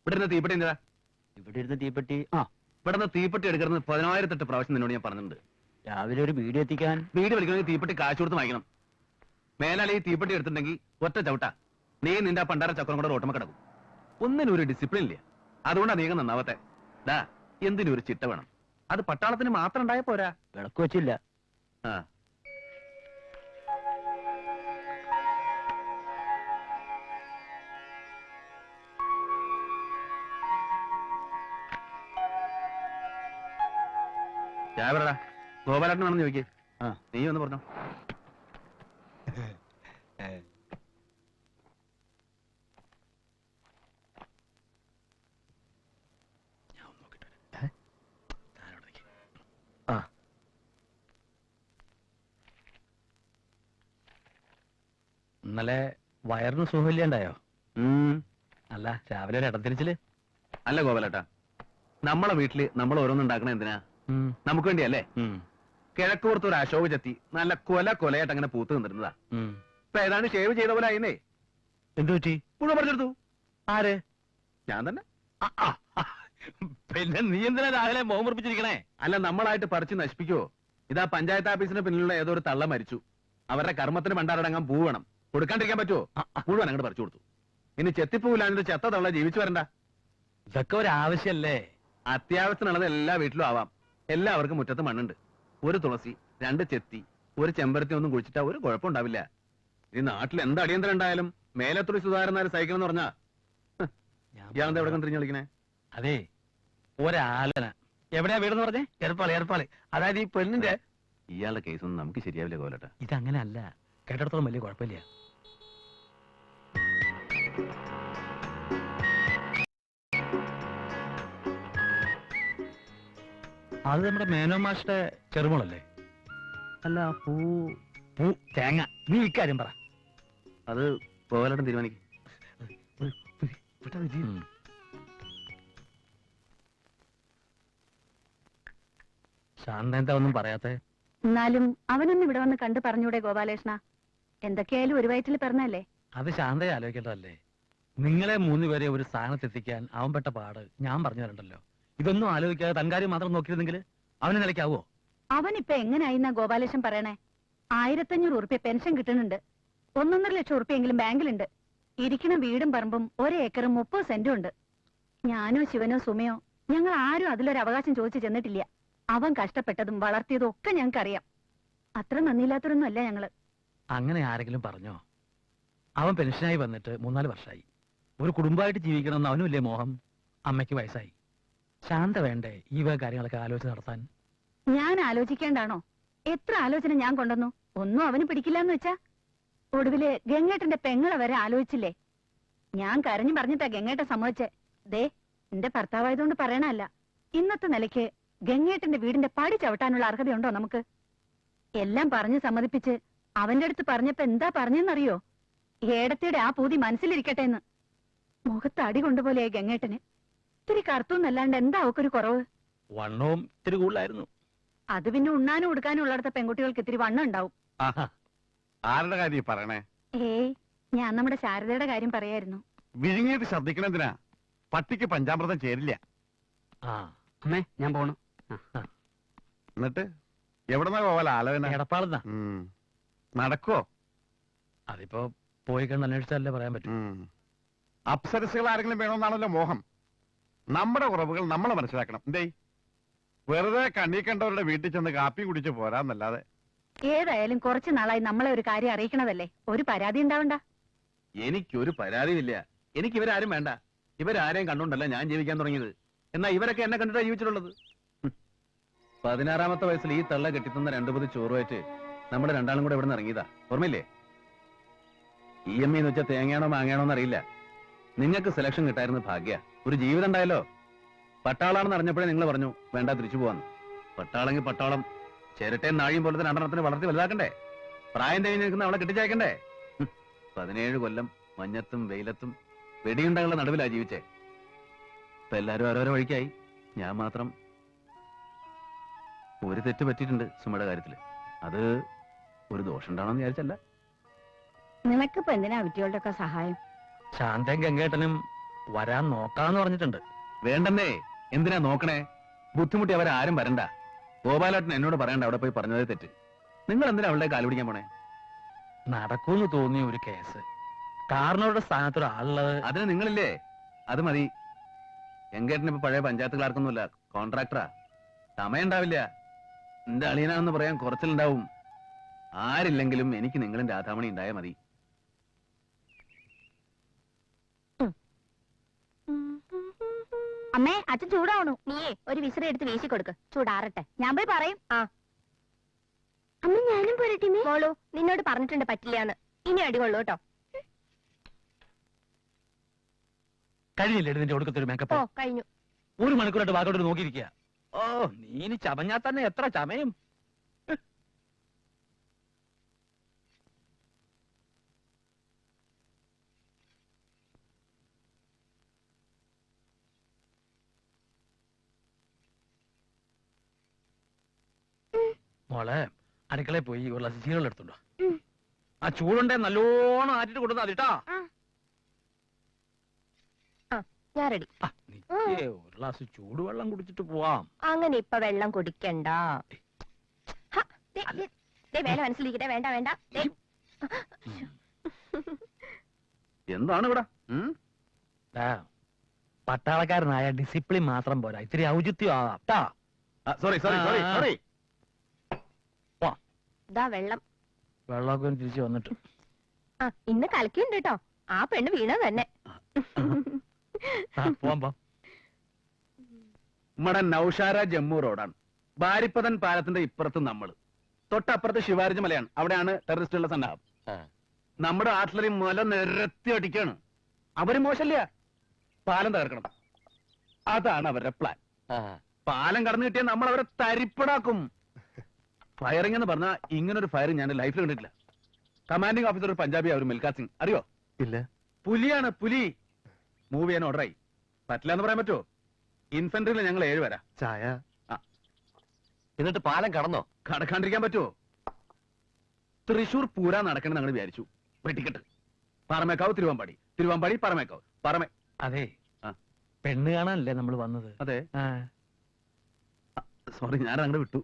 ഇവിടെ ഇരുന്ന് തീപ്പെട്ടി എന്താ? ഇവിടെ ഇരുന്ന് തീപ്പെട്ടി ഇവിടെ നിന്ന് തീപ്പെട്ടി എടുക്കുന്നത് 10,000 പ്രാവശ്യം നിന്നോട് ഞാൻ പറഞ്ഞിട്ടുണ്ട്. രാവിലെ ഒരു വീഡിയോ എത്തിക്കാൻ. വീട് വലിക്കണമെങ്കിൽ തീപ്പെട്ടി കാശ് കൊടുത്ത് വാങ്ങിക്കണം. മേലാൽ ഈ തീപ്പെട്ടി എടുത്തിട്ടുണ്ടെങ്കിൽ ഒറ്റ ചവിട്ടാ നീ നിന്റെ ആ പണ്ടാര ചക്രം കൂടെ റോട്ടമ കിടക്കും. ഒന്നിനും ഒരു ഡിസിപ്ലിൻ ഇല്ല. അതുകൊണ്ടാ നീങ്ങ നന്നാവത്തെ. ഡാ, എന്തിനും ഒരു ചിട്ട വേണം. അത് പട്ടാളത്തിന് മാത്രം ഉണ്ടായ പോരാ. വിളക്ക് വെച്ചില്ല. ആ ചായ പറടാ. ഗോപാലേട്ടൻ വേണമെന്ന് ചോദിക്കേ. നീ ഒന്ന് പറഞ്ഞോ. ഇന്നലെ വയറിന് സുഖമില്ലാണ്ടായോ? അല്ല, രാവിലെ ഒരു ഇടത്തിരിച്ചില്. അല്ല ഗോപാലേട്ടാ, നമ്മളെ വീട്ടില് നമ്മൾ ഓരോന്നുണ്ടാക്കണ എന്തിനാ? നമുക്ക് വേണ്ടിയല്ലേ? കിഴക്കുപുറത്ത് ഒരു അശോക ചെത്തി നല്ല കൊലയായിട്ട് അങ്ങനെ പൂത്ത് നിന്നിരുന്നതാ. ഇപ്പൊ ഏതാണ്ട് ഷേവ് ചെയ്ത പോലെ ആയിന്നേ. എന്തു പറ്റി? മുഴുവൻ പറിച്ചെടുത്തു. ആര്? ഞാൻ തന്നെ. പിന്നെ നീ എന്തിനാ രാവിലെ മോഹം മുറിപ്പിച്ചിരിക്കണേ? അല്ല, നമ്മളായിട്ട് പറിച്ച് നശിപ്പിക്കുവോ? ഇതാ പഞ്ചായത്ത് ഓഫീസിന് പിന്നിലുള്ള ഏതോ ഒരു തള്ള മരിച്ചു. അവരുടെ കർമ്മത്തിന് പണ്ടാരടങ്ങാൻ പൂ വേണം. കൊടുക്കാണ്ടിരിക്കാൻ പറ്റുമോ? മുഴുവൻ അങ്ങോട്ട് പറിച്ചു കൊടുത്തു. ഇനി ചെത്തിപ്പൂവില്ലാണ്ട് ചെത്ത തള്ള ജീവിച്ചു വരണ്ട. ഇതൊക്കെ ഒരു ആവശ്യല്ലേ? അത്യാവശ്യത്തിനുള്ളത് എല്ലാ വീട്ടിലും ആവാം. എല്ലാവർക്കും മുറ്റത്ത് മണ്ണുണ്ട്. ഒരു തുളസി, 2 ചെത്തി, ഒരു ചെമ്പരത്തി ഒന്നും കുഴിച്ചിട്ടാ ഒരു കുഴപ്പമുണ്ടാവില്ല. ഈ നാട്ടിൽ എന്ത് അടിയന്തരം ഉണ്ടായാലും മേലത്തുറി സുധാകരനാര് സഹിക്കണം എന്ന് പറഞ്ഞാ ഇയാളെന്താ എവിടെ തിരിഞ്ഞു കളിക്കണേ? അതെ, ഒരാലോചന. എവിടെയാ വീടെന്ന് പറഞ്ഞേ? ഏർപ്പാളി. അതായത് ഈ പെണ്ണിന്റെ. ഇയാളുടെ കേസൊന്നും നമുക്ക് ശരിയാവില്ല ഗോലട്ട. ഇതങ്ങനെ അല്ല, കേട്ടിടത്തോളം വലിയ കുഴപ്പമില്ല. അത് നമ്മുടെ മേനോ മാഷിന്റെ ചെറുമോളല്ലേ? അല്ല, പൂ തേങ്ങ. നീ ഇക്കാര്യം പറ. അത് ഗോലട്ടൻ തീരുമാനിക്കും. ശാന്ത എന്താ ഒന്നും പറയാത്തെ? എന്നാലും അവനൊന്നും ഇവിടെ വന്ന് കണ്ടു പറഞ്ഞൂടെ ഗോപാലേഷ്ണ? എന്തൊക്കെയായാലും ഒരു വയറ്റിൽ പറഞ്ഞല്ലേ. അത് ശാന്തയെ ആലോചിക്കേണ്ടതല്ലേ? നിങ്ങളെ 3 പേരെ ഒരു സ്ഥാനത്തെത്തിക്കാൻ അവൻ പെട്ട പാട് ഞാൻ പറഞ്ഞു തരണ്ടല്ലോ. ഇതൊന്നും ആലോചിക്കാതെ തൻകാര്യം മാത്രം നോക്കിയിരുന്നെങ്കിൽ അവന് നിലയ്ക്കാവോ? അവനിപ്പൊ എങ്ങനെയായിന്നാ ഗോപാലേഷൻ പറയണേ? 1500 ഉറുപ്പ്യ പെൻഷൻ കിട്ടുന്നുണ്ട്. 1.5 ലക്ഷം ഉറുപ്പ്യെങ്കിലും ബാങ്കിലുണ്ട്. ഇരിക്കണ വീടും പറമ്പും 1 ഏക്കറും 30 സെന്റും ഉണ്ട്. ഞാനോ ശിവനോ സുമയോ ഞങ്ങൾ ആരും അതിലൊരു അവകാശം ചോദിച്ചു ചെന്നിട്ടില്ല. അവൻ കഷ്ടപ്പെട്ടതും വളർത്തിയതും ഒക്കെ ഞങ്ങൾക്കറിയാം. അത്ര നന്ദിയില്ലാത്തവരൊന്നും അല്ല ഞങ്ങള്. അങ്ങനെ ആരെങ്കിലും പറഞ്ഞോ? അവൻ പെൻഷനായി വന്നിട്ട് 3-4 വർഷമായി. ഒരു കുടുംബമായിട്ട് ജീവിക്കണമെന്ന് അവനുമില്ലേ മോഹം? അമ്മയ്ക്ക് വയസ്സായി. ശാന്ത വേണ്ടേ ഈ വക കാര്യങ്ങളൊക്കെ ആലോചന നടത്താൻ? ഞാൻ ആലോചിക്കേണ്ടാണോ? എത്ര ആലോചന ഞാൻ കൊണ്ടുവന്നു, ഒന്നും അവന് പിടിക്കില്ലെന്ന് വെച്ചാ. ഒടുവില് ഗംഗേട്ടന്റെ പെങ്ങളെ വരെ ആലോചിച്ചില്ലേ? ഞാൻ കരഞ്ഞു പറഞ്ഞിട്ടാ ഗംഗേട്ടൻ സമ്മതിച്ചേ. ദേ, എന്റെ ഭർത്താവായതുകൊണ്ട് പറയണല്ല. ഇന്നത്തെ നിലയ്ക്ക് ഗംഗേട്ടന്റെ വീടിന്റെ പടി ചവിട്ടാനുള്ള അർഹതയുണ്ടോ നമുക്ക്? എല്ലാം പറഞ്ഞ് സമ്മതിപ്പിച്ച് അവന്റെ അടുത്ത് പറഞ്ഞപ്പോ എന്താ പറഞ്ഞെന്നറിയോ? ഏടത്തിയുടെ ആ പൂതി മനസ്സിലിരിക്കട്ടെ എന്ന്. മുഖത്ത് അടി കൊണ്ടുപോലെയായി ഗംഗേട്ടന്. ഇത്തിരി കറുത്തൂന്നല്ലാണ്ട് എന്താ അവക്കൊരു കുറവ്? വണ്ണവും ഇത്തിരി കൂടുതലായിരുന്നു. അത് പിന്നെ ഉണ്ണാനും ഉടുക്കാനും ഉള്ളിടത്ത പെൺകുട്ടികൾക്ക് ഇത്തിരി വണ്ണം ഉണ്ടാവും. ആരുടെ കാര്യം പറയണേ? ഏയ്, ഞാൻ നമ്മുടെ ശാരദയുടെ കാര്യം പറയായിരുന്നു. വിഴുങ്ങിയിട്ട് ശ്രദ്ധിക്കണെന്തിനാ? പട്ടിക്ക് പഞ്ചാമൃതം ചേരില്ല. അമ്മേ, ഞാൻ പോണു. എന്നിട്ട് എവിടെന്നാ പോവാല ആലോചന? എടപ്പാളെന്നാ. നടക്കോ? അതിപ്പോ പോയി കണ്ട് അന്വേഷിച്ചാലേ പറയാൻ പറ്റും. അപ്സരസുകൾ ആരെങ്കിലും വേണമെന്നാണല്ലോ മോഹം. നമ്മുടെ കുറവുകൾ നമ്മളെ മനസ്സിലാക്കണം. എന്തേ വെറുതെ കണ്ണീ കണ്ടവരുടെ വീട്ടിൽ ചെന്ന് കാപ്പി കുടിച്ച് പോരാന്നല്ലാതെ. ഏതായാലും കുറച്ചു നാളായി നമ്മളെ ഒരു കാര്യം അറിയിക്കണതല്ലേ. ഒരു പരാതി ഉണ്ടാവണ്ട. എനിക്കൊരു പരാതിയില്ല. എനിക്ക് ഇവരാരും വേണ്ട. ഇവരാരെയും കണ്ടോണ്ടല്ല ഞാൻ ജീവിക്കാൻ തുടങ്ങിയത്. എന്നാ ഇവരൊക്കെ എന്നെ കണ്ടിട്ടാ ജീവിച്ചിട്ടുള്ളത്. 16-ാമത്തെ വയസ്സിൽ ഈ തള്ള കെട്ടിത്തുന്ന 2 പൊതി ചോറുമായിട്ട് നമ്മുടെ രണ്ടാളും കൂടെ ഇവിടെ നിന്ന് ഇറങ്ങിയതാ. ഓർമ്മയില്ലേ? EMI എന്ന് വെച്ചാൽ തേങ്ങയാണോ മാങ്ങയാണോ എന്നറിയില്ല. നിങ്ങൾക്ക് സെലക്ഷൻ കിട്ടായിരുന്നു ഭാഗ്യ. ഒരു ജീവിതം ഉണ്ടായല്ലോ. പട്ടാളാണെന്ന് അറിഞ്ഞപ്പോഴേ നിങ്ങൾ പറഞ്ഞു വേണ്ട, തിരിച്ചു പോവാന്ന്. പട്ടാളെങ്കിൽ പട്ടാളം, ചിരട്ടയും നാഴിയും പോലത്തെ 2 വളർത്തി വലുതാക്കണ്ടേ? പ്രായം തേങ്ങി നിൽക്കുന്ന അവളെ കെട്ടിച്ചയക്കണ്ടേ? 17 കൊല്ലം മഞ്ഞത്തും വെയിലത്തും വെടിയുണ്ടകളുടെ നടുവിലാ ജീവിച്ചേ. ഇപ്പൊ എല്ലാരും ഓരോരോ വഴിക്കായി. ഞാൻ മാത്രം. ഒരു തെറ്റ് പറ്റിയിട്ടുണ്ട് സുമയുടെ കാര്യത്തില്. അത് ഒരു ദോഷം ഉണ്ടാണെന്ന് വിചാരിച്ചല്ല. നിനക്കിപ്പോ എന്തിനാ കുട്ടികളുടെ ഒക്കെ സഹായം? ശാന്തയും ഗംഗേട്ടനും വരാൻ നോക്കാന്ന് പറഞ്ഞിട്ടുണ്ട്. വേണ്ടെന്നേ, എന്തിനാ നോക്കണേ? ബുദ്ധിമുട്ടി അവരാരും വരണ്ട. ഗോപാലേട്ടൻ എന്നോട് പറയണ്ട അവിടെ പോയി പറഞ്ഞതേ തെറ്റ്. നിങ്ങൾ എന്തിനാ അവളുടെ കാല് പിടിക്കാൻ പോണേ? നടക്കൂന്ന് തോന്നിയ ഒരു കേസ്, കാരണവരുടെ സ്ഥാനത്തൊരാളുള്ളത്. അതിന് നിങ്ങളില്ലേ? അത് മതി. എങ്കേട്ടന് ഇപ്പൊ പഴയ പഞ്ചായത്ത് ക്ലാർക്കൊന്നുമില്ല, കോൺട്രാക്ടറാ. സമയം ഉണ്ടാവില്ല. എന്റെ അളിയനാണെന്ന് പറയാൻ കുറച്ചിലുണ്ടാവും. ആരില്ലെങ്കിലും എനിക്ക് നിങ്ങളും രാധാമണി ഉണ്ടായാൽ മതി. അമ്മേ, അച്ഛൻ ചൂടാവണു. നീയേ ഒരു വിസിറി എടുത്ത് വീശി കൊടുക്ക്, ചൂടാറട്ടെ. ഞാൻ പോയി പറയും. ആ അമ്മ, ഞാനും പോരട്ടെ മോളു. നിന്നോട് പറഞ്ഞിട്ടുണ്ട് പറ്റില്ലാന്ന്. ഇനി അടികൊള്ളു കേട്ടോ. കഴിഞ്ഞില്ലേ നിന്റെ ഒടുക്കത്തൊരു ഓ, മേക്കപ്പ്? കഴിഞ്ഞു. 1 മണിക്കൂറായിട്ട് വാക്കോട്ട് നോക്കിയിരിക്കുക. ഓ, നീ ചമഞ്ഞാ തന്നെ എത്ര ചമയും. മോളെ, അടുക്കളയിൽ പോയി ഒരു ഗ്ലാസ് ചീരകൾ എടുത്തുണ്ടോ? ആ ചൂടുണ്ടേ നല്ലോണം ആറ്റിട്ട് കൊടുത്താ അതിട്ടാ. ഞാൻ റെഡി. ഒരു ഗ്ലാസ് ചൂടുവെള്ളം കുടിച്ചിട്ട് പോവാം. അങ്ങനെ ഇപ്പൊ വെള്ളം കുടിക്കണ്ട. വേല മനസ്സിലിരിക്കട്ടെ. വേണ്ട വേണ്ട. എന്താണ് ഇവിടെ? പട്ടാളക്കാരനായ ഡിസിപ്ലിൻ മാത്രം പോരാ, ഇത്തിരി ഔചിത്യം ആവാം. Sorry sorry sorry sorry. ഇതാ വെള്ളം. വെള്ളമൊക്കെ തിരിച്ചു വന്നിട്ട്. ഇന്ന് കലക്കിയുണ്ട് കേട്ടോ. ആ പെണ്ണ് വീണ തന്നെ. പോവാം. നമ്മുടെ നൌഷാര ജമ്മു റോഡാണ്. ബാരിപ്പതൻ പാലത്തിന്റെ ഇപ്പുറത്ത് നമ്മള്, തൊട്ടപ്പുറത്ത് ശിവാരിജ മലയാണ്. അവിടെയാണ് ടെററിസ്റ്റുകളുടെ സന്നാഹം. നമ്മുടെ ആർട്ടിലറി മല നിരത്തി അടിക്കാണ്. അവര് മോശമില്ല, പാലം തകർക്കണം. അതാണ് അവരുടെ പ്ലാൻ. പാലം കടന്നു കിട്ടിയാൽ നമ്മൾ അവരെ തരിപ്പടാക്കും. ഫയറിംഗ് എന്ന് പറഞ്ഞാൽ ഇങ്ങനൊരു ഫയറിംഗ് ഞാൻ ലൈഫിൽ കണ്ടിട്ടില്ല. കമാൻഡിംഗ് ഓഫീസർ ഒരു പഞ്ചാബി, അവർ മിൽഖാ സിംഗ്, അറിയോ? ഇല്ല. പുലിയാണ്, പുലി. മൂവ് ചെയ്യാൻ ഓർഡറായി. പറ്റില്ല എന്ന് പറയാൻ പറ്റുമോ? ഇൻഫൻട്രിയിൽ ഞങ്ങൾ 7 പേരാ. ചായ. എന്നിട്ട് പാലം കടന്നോ? കടക്കാണ്ടിരിക്കാൻ പറ്റുമോ? തൃശൂർ പൂര നടക്കണം ഞങ്ങൾ വിചാരിച്ചു. വെട്ടിക്കെട്ട്. പറമേക്കാവ് തിരുവമ്പാടി, തിരുവമ്പാടി പറമേക്കാവ്. അതെ, പെണ്ണ് കാണാനല്ലേ നമ്മൾ വന്നത്? അതെ. സോറി, ഞാൻ അങ്ങോട്ട് വിട്ടു.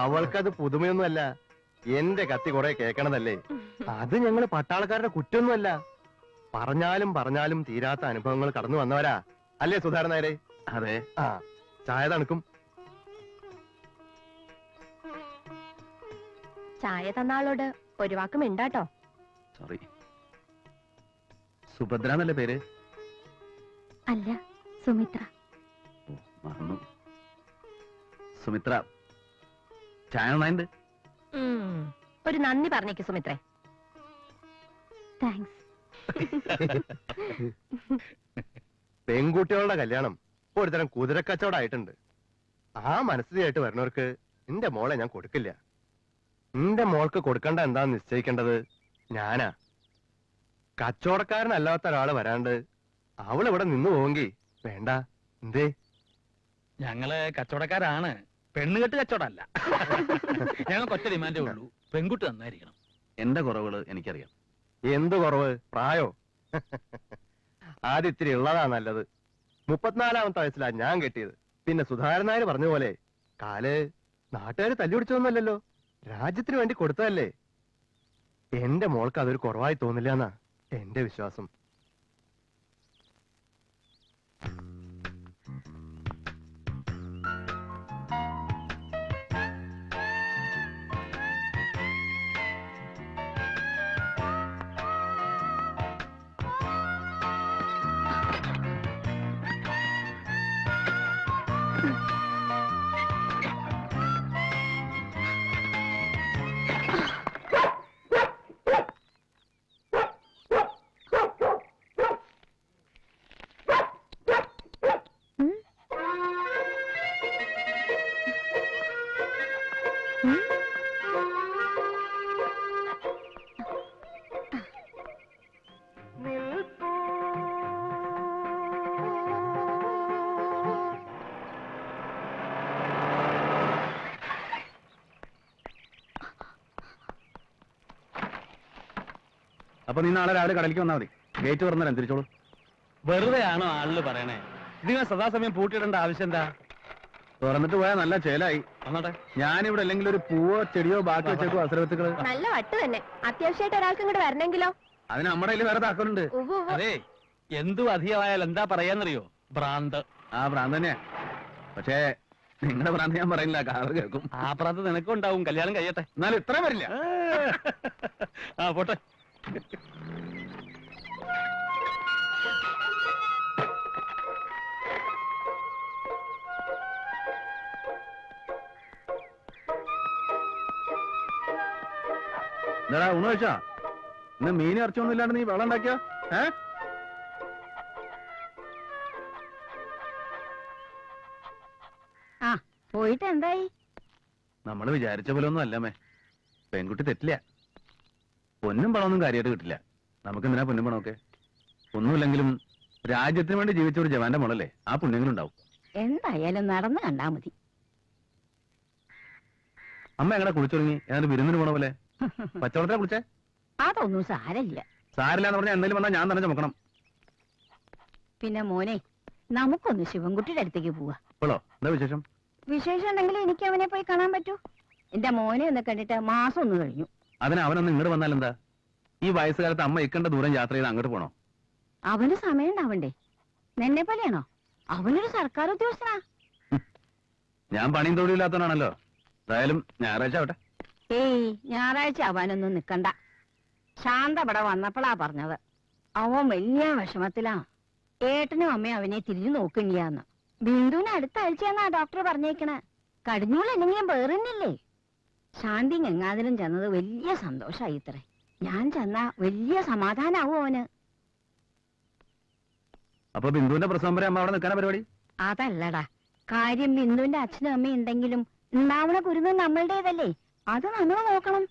അവൾക്കത് പുതുമയൊന്നുമല്ല. എന്റെ കത്തി കുറെ കേക്കണതല്ലേ. അത് ഞങ്ങള് പട്ടാളക്കാരുടെ കുറ്റൊന്നുമല്ല. പറഞ്ഞാലും തീരാത്ത അനുഭവങ്ങൾ കടന്നു വന്നവരാ അല്ലേ സുധാകരൻ നായരെ? അതെ. ചായ തണുക്കും. ചായ തന്നാളോട് ഒരു വാക്കും ഇണ്ടാട്ടോ. സോറി. സുഭദ്ര എന്നല്ലേ പേര്? അല്ല, സുമിത്ര. മറന്നു. സുമിത്ര, ചായ നന്നായിണ്ട്. ഒരു നന്ദി പറഞ്ഞേക്ക് സുമിത്രേ. താങ്ക്സ്. പെൺകുട്ടികളുടെ കല്യാണം ഒരുതരം കുതിരക്കച്ചവടമായിട്ടുണ്ട്. ആ മനസ്സിലായിട്ട് വരുന്നവർക്ക് എന്റെ മോളെ ഞാൻ കൊടുക്കില്ല. എന്റെ മോൾക്ക് കൊടുക്കണ്ട എന്താന്ന് നിശ്ചയിക്കേണ്ടത് ഞാനാ. കച്ചവടക്കാരനല്ലാത്ത ഒരാള് വരാണ്ട് അവൾ ഇവിടെ നിന്നു പോവെങ്കി വേണ്ട. എന്തേ? ഞങ്ങള് കച്ചവടക്കാരാണ്, പെണ്ണുകെട്ട് കച്ചവടമല്ല. ഞങ്ങൾക്ക് ഒറ്റ ഡിമാൻഡേ ഉള്ളൂ, പെൺകുട്ടി നന്നായിരിക്കണം. എന്റെ കുറവുകള് എനിക്കറിയാം. എന്ത് കുറവ്? പ്രായോ? ആദ്യം ഇത്തിരി ഉള്ളതാ നല്ലത്. 34-ാമത്തെ വയസ്സിലാ ഞാൻ കെട്ടിയത്. പിന്നെ സുധാകരൻ നായർ പറഞ്ഞ പോലെ കാല് നാട്ടുകാര് തല്ലുപിടിച്ചതൊന്നുമല്ലല്ലോ, രാജ്യത്തിന് വേണ്ടി കൊടുത്തതല്ലേ. എന്റെ മോൾക്ക് അതൊരു കുറവായി തോന്നില്ല എന്നാ എന്റെ വിശ്വാസം. അപ്പൊ നീ നാളെ രാവിലെ കടലിലേക്ക് വന്നാൽ മതി. ഗേറ്റ് തുറന്നാൽ തിരിച്ചോളൂ. വെറുതെ ആണോ ആളില് പറയണേ? ഇതിനെ സദാസമയം പൂട്ടിയിടേണ്ട ആവശ്യം എന്താ? തുറന്നിട്ട് പോയാൽ നല്ല ചേലായി. വന്നോട്ടെ. ഞാനിവിടെ അല്ലെങ്കിൽ ഒരു പൂവോ ചെടിയോ ബാക്കി വെച്ചേക്കോ അസുരത്തുക്കള്. നല്ല വട്ട് തന്നെ. അത്യാവശ്യമായിട്ട് ഒരാൾക്ക് ഇങ്ങോട്ട് വരണമെങ്കിലോ? അതിന് നമ്മുടെ കയ്യിൽ വേറെ താക്കോലുണ്ട്. അതെ, എന്തു അധികമായാൽ എന്താ പറയാന്നറിയോ? ഭ്രാന്ത്. ആ ഭ്രാന്ത് തന്നെയാ. പക്ഷേ നിങ്ങളുടെ ഭ്രാന്ത് ഞാൻ പറയുന്നില്ല, കാറ് കേൾക്കും. ആ ഭ്രാന്ത് നിനക്കുണ്ടാവും. കല്യാണം കഴിയട്ടെ. എന്നാലും ഇത്രയും വരില്ല. ആ പോട്ടെ. എന്താടാ ഊണ് കഴിച്ചാ? ഇന്ന് മീൻ ഇറച്ചൊന്നും ഇല്ലാണ്ട് നീ വെള്ളം ഉണ്ടാക്കിയ? ആ പോയിട്ട് എന്തായി? നമ്മൾ വിചാരിച്ച പോലെ ഒന്നും അല്ലമ്മേ. പെൺകുട്ടി തെറ്റില്ല. പൊന്നും പണമൊന്നും കാര്യമായിട്ട് കിട്ടില്ല. നമുക്ക് എന്തിനാ പൊന്നും പണമൊക്കെ? ഒന്നുമില്ലെങ്കിലും രാജ്യത്തിന് വേണ്ടി ജീവിച്ച ഒരു ജവാന്റെ മോളല്ലേ, ആ പുണ്യങ്ങളുണ്ടാവും. എന്തായാലും നടന്നു കണ്ടാ മതി. അമ്മ എങ്ങനെ കുളിച്ചൊരുങ്ങി? ഏതാണ്ട് വിരുന്നിന് പോണ പോലെ. പച്ചവെള്ളത്തിലാ കുളിച്ചേ? അതൊന്നും സാരമില്ല. സാരില്ലാന്ന് പറഞ്ഞാൽ എന്തെങ്കിലും വന്നാൽ ഞാൻ തന്നെ ചുമക്കണം. പിന്നെ മോനെ, നമുക്കൊന്ന് ശിവൻകുട്ടിയുടെ അടുത്തേക്ക് പോവാ. ഇപ്പോഴോ എന്താ വിശേഷം? വിശേഷം ഉണ്ടെങ്കിൽ എനിക്ക് അവനെ പോയി കാണാൻ പറ്റൂ. എന്റെ മോനെ ഒന്ന് കണ്ടിട്ട് മാസം ഒന്ന് കഴിഞ്ഞു. അതിന് അവനൊന്ന് ഇങ്ങോട്ട് വന്നാൽ എന്താ? ഈ വയസ്സുകാലത്ത് അമ്മ ഇക്കണ്ട ദൂരം യാത്ര ചെയ്ത് അങ്ങോട്ട് പോണോ? അവന് സമയം ഉണ്ടാവണ്ടേ? നിന്നെ പോലെയാണോ? അവനൊരു സർക്കാർ ഉദ്യോഗസ്ഥനാ. ഞാൻ പണിയും തൊഴിലില്ലാത്തവനാണല്ലോ. എന്തായാലും ഞായറാഴ്ച ആവട്ടെ. ഏയ്, ഞായറാഴ്ച ആവാനൊന്നും നിക്കണ്ട. ശാന്ത ഇവിടെ വന്നപ്പോഴാ പറഞ്ഞത്. അവൻ വലിയ വിഷമത്തിലാ. ഏട്ടനും അമ്മയും അവനെ തിരിഞ്ഞു നോക്കണിയാന്ന്. ബിന്ദുവിന് അടുത്ത ആഴ്ചയാന്നാ ഡോക്ടർ പറഞ്ഞേക്കണേ. കടിഞ്ഞൂളല്ലെങ്കിലും വേറെന്നില്ലേ. ശാന്തി എങ്ങാതിലും ചെന്നത് വലിയ സന്തോഷായി ഇത്രേ. ഞാൻ ചെന്നാ വലിയ സമാധാനാവും അവന്. അപ്പൊ ബിന്ദുവിന്റെ പ്രസവം വരെ അമ്മ അവിടെ നിൽക്കാനാ പരിപാടി? അതല്ലടാ കാര്യം. ബിന്ദുവിന്റെ അച്ഛനും അമ്മയും ഉണ്ടെങ്കിലും ഉണ്ടാവണ കുരുന്ന് നമ്മളുടേതല്ലേ. അത് നമ്മൾ നോക്കണം.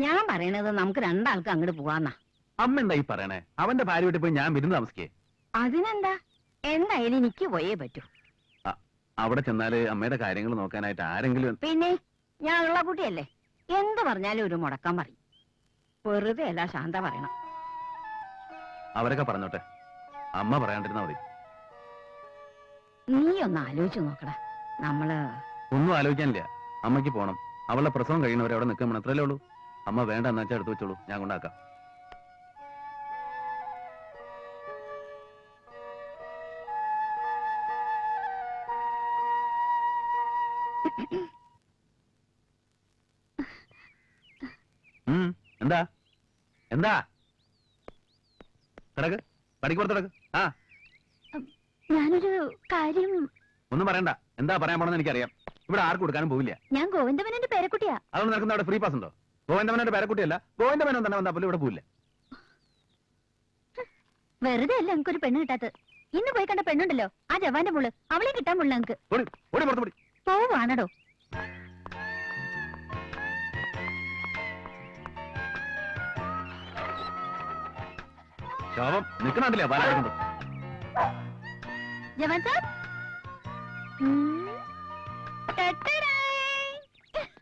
ഞാൻ പറയണത് നമുക്ക് രണ്ടാൾക്ക് അങ്ങോട്ട് പോവാന്നാ. അമ്മ എന്താ ഈ പറയണേ? അവന്റെ ഭാര്യ വീട്ടിൽ പോയി ഞാൻ വിരുന്ന് താമസിക്കേ? അതിനെന്താ, എന്തായാലും എനിക്ക് പോയേ പറ്റൂ. അവിടെ ചെന്നാല് അമ്മയുടെ കാര്യങ്ങൾ നോക്കാനായിട്ട് ആരെങ്കിലും. പിന്നെ ഞാൻ ഉള്ള കുട്ടിയല്ലേ, എന്ത് പറഞ്ഞാലും ഒരു മുടക്കാൻ പറയും. വെറുതെ അല്ല ശാന്ത പറയണം. അവരൊക്കെ പറഞ്ഞോട്ടെ, അമ്മ പറയാണ്ടിരുന്നാ മതി. നീ ഒന്ന് ആലോചിച്ചു നോക്കടാ. നമ്മള് ഒന്നും ആലോചിക്കാനില്ല. അമ്മയ്ക്ക് പോണം. അവളുടെ പ്രസവം കഴിയുന്നവരെ അവിടെ നിൽക്കാൻ അത്രയല്ലേ ഉള്ളൂ. അമ്മ വേണ്ട എന്നാ വെച്ചാൽ എടുത്തു വെച്ചോളൂ, ഞാൻ കൊണ്ടാക്കാം. എന്താ എന്താ? കിടക്ക്, പടിക്കുറത്ത് കിടക്ക്. ആ ഞാനൊരു കാര്യം. ഒന്നും പറയണ്ട. എന്താ പറയാൻ പോണെന്ന് എനിക്കറിയാം. ഇവിടെ ആർക്കും കൊടുക്കാനും പോവില്ല. ഞാൻ ഗോവിന്ദമേനോന്റെ പേരക്കുട്ടിയാ. അതുകൊണ്ട് നിനക്കുന്ന അവിടെ ഫ്രീ പാസ് ഉണ്ടോ? ഗോവിന്ദമേനോന്റെ പേരക്കുട്ടിയല്ല, ഗോവിന്ദമേനോൻ തന്നെ വന്നാ പോലും ഇവിടെ പോവില്ല. വെറുതെ അല്ല എനിക്കൊരു പെണ്ണ് കിട്ടാത്തത്. ഇന്ന് പോയി കണ്ട പെണ്ണുണ്ടല്ലോ, ആ ജവാന്റെ മുള്ള്, അവളെ കിട്ടാൻ മുള്ള എനിക്ക്. ഓടി ഓടി പുറത്ത് പോടി. പോവാണടോ. ശോഭം നിൽക്കണില്ല പാലാടുന്നത്. ജവാൻ സാർ, ടെട്ടടാ.